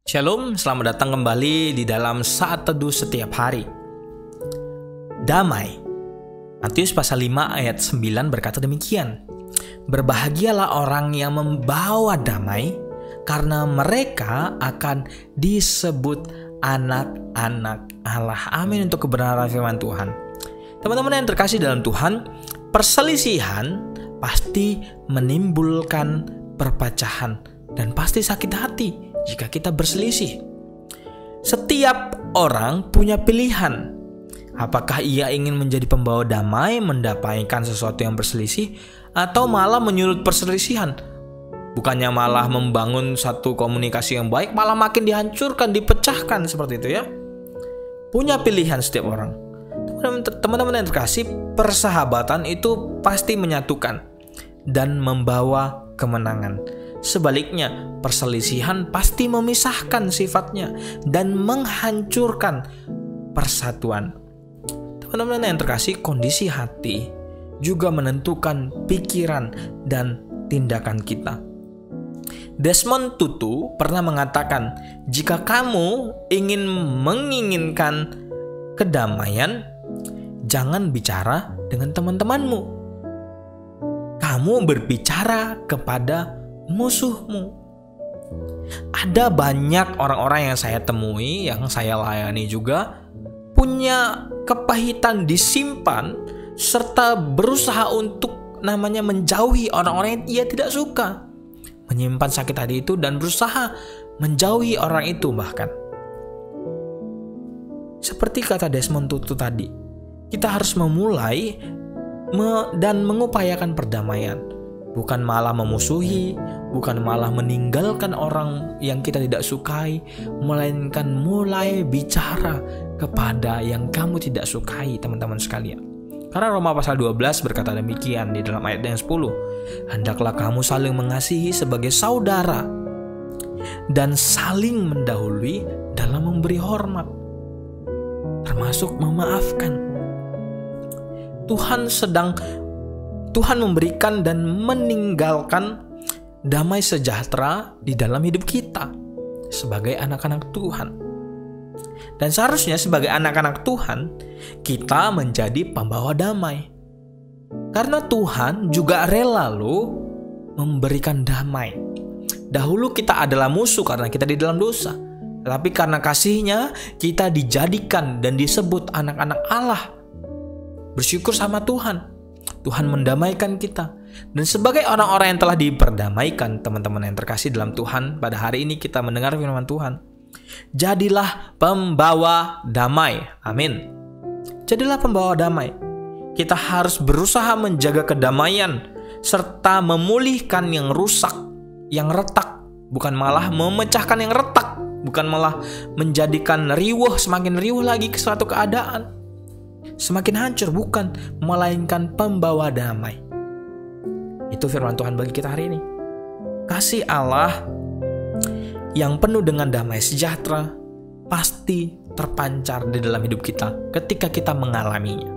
Shalom, selamat datang kembali di dalam Saat Teduh Setiap Hari. Damai. Matius pasal 5 ayat 9 berkata demikian. Berbahagialah orang yang membawa damai, karena mereka akan disebut anak-anak Allah. Amin untuk kebenaran firman Tuhan. Teman-teman yang terkasih dalam Tuhan, perselisihan pasti menimbulkan perpecahan dan pasti sakit hati jika kita berselisih. Setiap orang punya pilihan. Apakah ia ingin menjadi pembawa damai, mendamaikan sesuatu yang berselisih, atau malah menyulut perselisihan? Bukannya malah membangun satu komunikasi yang baik, malah makin dihancurkan, dipecahkan seperti itu ya. Punya pilihan setiap orang. Teman-teman yang terkasih, persahabatan itu pasti menyatukan dan membawa kemenangan. Sebaliknya, perselisihan pasti memisahkan sifatnya dan menghancurkan persatuan. Teman-teman yang terkasih, kondisi hati juga menentukan pikiran dan tindakan kita. Desmond Tutu pernah mengatakan, jika kamu menginginkan kedamaian, jangan bicara dengan teman-temanmu. Kamu berbicara kepada musuhmu. Ada banyak orang-orang yang saya temui, yang saya layani juga, punya kepahitan disimpan serta berusaha untuk menjauhi orang-orang yang ia tidak suka. Menyimpan sakit hati itu dan berusaha menjauhi orang itu bahkan. Seperti kata Desmond Tutu tadi, kita harus memulai dan mengupayakan perdamaian. Bukan malah memusuhi, bukan malah meninggalkan orang yang kita tidak sukai, melainkan mulai bicara kepada yang kamu tidak sukai, teman-teman sekalian. Karena Roma pasal 12 berkata demikian di dalam ayat yang 10. Hendaklah kamu saling mengasihi sebagai saudara dan saling mendahului dalam memberi hormat, termasuk memaafkan. Tuhan memberikan dan meninggalkan damai sejahtera di dalam hidup kita sebagai anak-anak Tuhan. Dan seharusnya sebagai anak-anak Tuhan, kita menjadi pembawa damai. Karena Tuhan juga rela memberikan damai. Dahulu kita adalah musuh karena kita di dalam dosa. Tetapi karena kasih-Nya, kita dijadikan dan disebut anak-anak Allah. Bersyukur sama Tuhan. Tuhan mendamaikan kita. Dan sebagai orang-orang yang telah diperdamaikan, teman-teman yang terkasih dalam Tuhan, pada hari ini kita mendengar firman Tuhan. Jadilah pembawa damai. Amin. Jadilah pembawa damai. Kita harus berusaha menjaga kedamaian serta memulihkan yang rusak, yang retak. Bukan malah memecahkan yang retak. Bukan malah menjadikan semakin riuh lagi ke suatu keadaan. Semakin hancur, bukan, melainkan pembawa damai. Itu firman Tuhan bagi kita hari ini. Kasih Allah yang penuh dengan damai sejahtera pasti terpancar di dalam hidup kita ketika kita mengalaminya.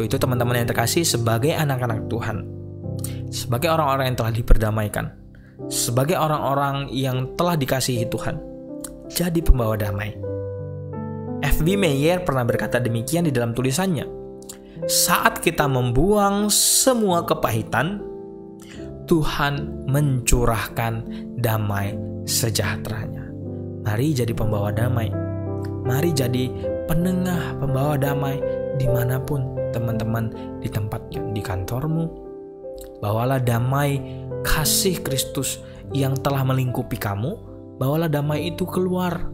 Itu teman-teman yang terkasih, sebagai anak-anak Tuhan, sebagai orang-orang yang telah diperdamaikan, sebagai orang-orang yang telah dikasihi Tuhan, jadi pembawa damai. F.B. Meyer pernah berkata demikian di dalam tulisannya. Saat kita membuang semua kepahitan, Tuhan mencurahkan damai sejahteranya. Mari jadi pembawa damai. Mari jadi penengah pembawa damai dimanapun teman-teman di tempatnya, di kantormu. Bawalah damai kasih Kristus yang telah melingkupi kamu. Bawalah damai itu keluar,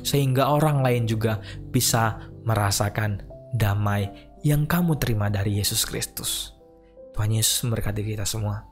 sehingga orang lain juga bisa merasakan damai yang kamu terima dari Yesus Kristus. Tuhan Yesus memberkati kita semua.